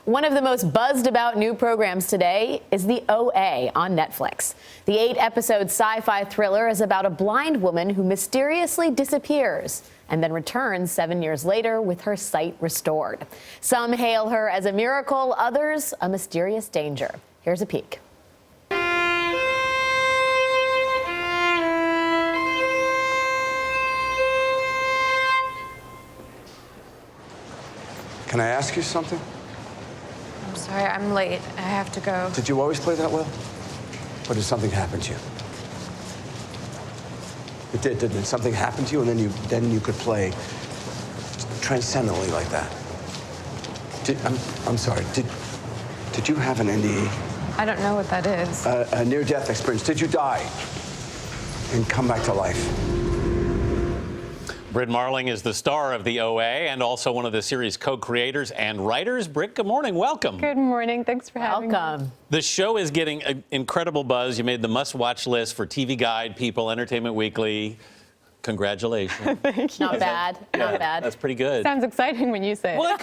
One of the most buzzed about new programs today is the OA on Netflix. The 8-episode sci-fi thriller is about a blind woman who mysteriously disappears and then returns 7 years later with her sight restored. Some hail her as a miracle, others a mysterious danger. Here's a peek. Can I ask you something? I'm sorry, I'm late. I have to go. Did you always play that well? Or did something happen to you? It did, didn't it? Something happened to you, and then you could play transcendently like that. I'm sorry. Did you have an NDE? I don't know what that is. A near-death experience. Did you die and come back to life? Brit Marling is the star of the OA and also one of the series' co-creators and writers. Brit, good morning. Welcome. Good morning. Thanks for having me. Welcome. The show is getting an incredible buzz. You made the must-watch list for TV Guide, People, Entertainment Weekly. Congratulations. Thank you. Not bad. Not bad. That's pretty good. Sounds exciting when you say it. Well,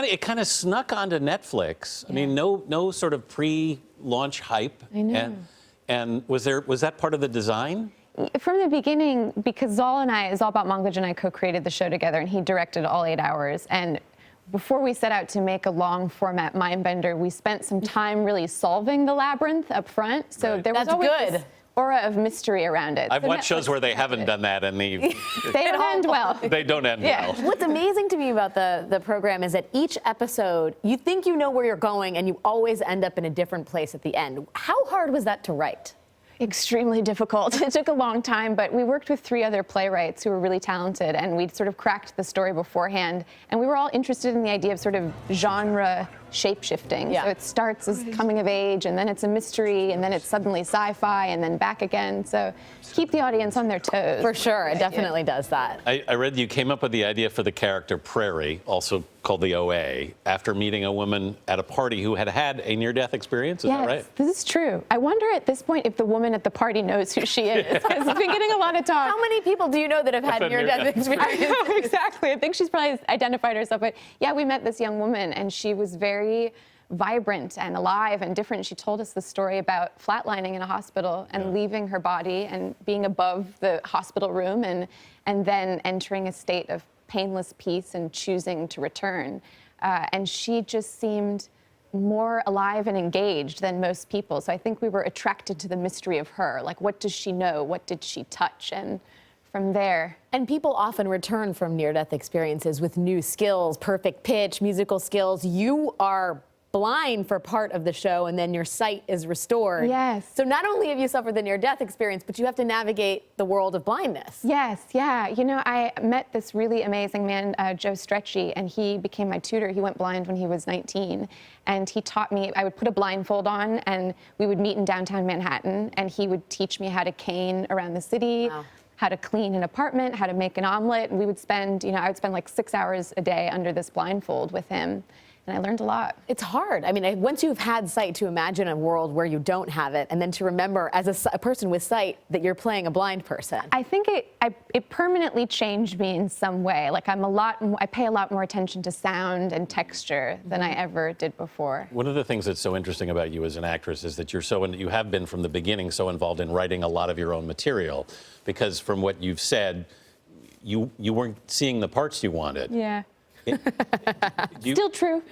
it kind of snuck onto Netflix. I mean, no sort of pre-launch hype. I know. And was that part of the design? From the beginning, because Zal Bat Manglaj and I co-created the show together, and he directed all 8 hours. And before we set out to make a long format mindbender, we spent some time really solving the labyrinth up front. So Right. there was That's always good. this aura of mystery around it. I've So watched shows Netflix where they loved haven't it. done that, and They don't end well. they don't end Yeah. well. What's amazing to me about the program is that each episode, you think you know where you're going, and you always end up in a different place at the end. How hard was that to write? Extremely difficult. It took a long time, but we worked with 3 other playwrights who were really talented, and we'd sort of cracked the story beforehand. And we were all interested in the idea of sort of genre shape-shifting. Yeah. So it starts as coming of age, and then it's a mystery, and then it's suddenly sci-fi, and then back again. So keep the audience on their toes. For sure, it definitely does that. I read you came up with the idea for the character Prairie, also called the OA, after meeting a woman at a party who had had a near-death experience. Is that right? Yes, this is true. I wonder at this point if the woman at the party knows who she is, because I've been getting a lot of talk. How many people do you know that have had near-death I experiences? know, exactly. I think she's probably identified herself. But yeah, we met this young woman, and she was very vibrant and alive and different. She told us the story about flatlining in a hospital and leaving her body and being above the hospital room and then entering a state of painless peace and choosing to return. And she just seemed more alive and engaged than most people. So I think we were attracted to the mystery of her. Like, what does she know? What did she touch? And from there. And people often return from near-death experiences with new skills, perfect pitch, musical skills. You are blind for part of the show, and then your sight is restored. Yes. So not only have you suffered the near-death experience, but you have to navigate the world of blindness. Yes, yeah. You know, I met this really amazing man, Joe Stretchy, and he became my tutor. He went blind when he was 19, and he taught me, I would put a blindfold on, and we would meet in downtown Manhattan, and he would teach me how to cane around the city. Wow. How to clean an apartment, how to make an omelet, and we would spend, I would spend like 6 hours a day under this blindfold with him. And I learned a lot. It's hard. I mean, once you've had sight, to imagine a world where you don't have it, and then to remember as a person with sight that you're playing a blind person. I think it permanently changed me in some way. Like I pay a lot more attention to sound and texture than I ever did before. One of the things that's so interesting about you as an actress is that you have been from the beginning so involved in writing a lot of your own material, because from what you've said, you weren't seeing the parts you wanted. Yeah. Still true.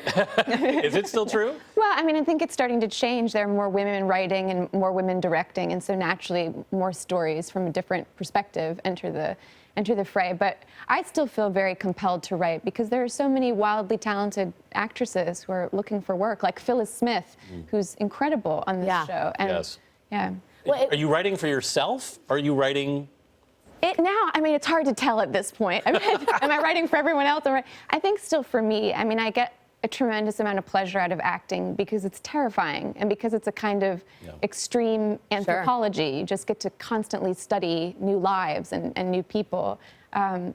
Is it still true? Well, I mean, I think it's starting to change. There are more women writing and more women directing, and so naturally more stories from a different perspective enter the fray. But I still feel very compelled to write because there are so many wildly talented actresses who are looking for work, like Phyllis Smith, who's incredible on this show. And, Yes. Yeah. Well, Are you writing for yourself? Are you writing? I mean, it's hard to tell at this point. I mean, am I writing for everyone else? I think still for me. I mean, I get a tremendous amount of pleasure out of acting because it's terrifying and because it's a kind of extreme anthropology. You just get to constantly study new lives and new people.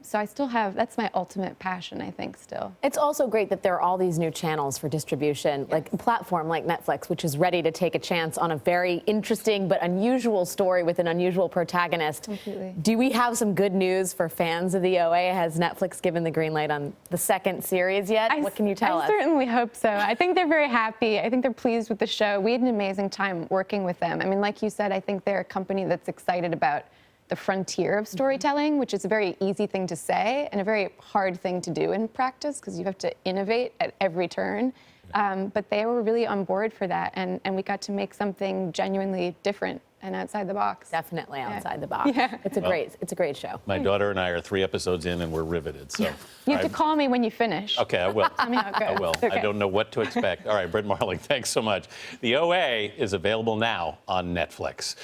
So I still have, that's my ultimate passion, I think, still. It's also great that there are all these new channels for distribution, like a platform like Netflix, which is ready to take a chance on a very interesting but unusual story with an unusual protagonist. Completely. Do we have some good news for fans of the OA? Has Netflix given the green light on the second series yet? What can you tell us? I certainly hope so. I think they're very happy. I think they're pleased with the show. We had an amazing time working with them. I mean, like you said, I think they're a company that's excited about the frontier of storytelling, which is a very easy thing to say and a very hard thing to do in practice because you have to innovate at every turn. But they were really on board for that, and we got to make something genuinely different and outside the box. Definitely outside the box. Yeah. It's a great show. My daughter and I are 3 episodes in, and we're riveted. So You have to call me when you finish. Okay, I will. Tell me how it goes. I will. Okay. I don't know what to expect. All right, Brit Marling, thanks so much. The OA is available now on Netflix.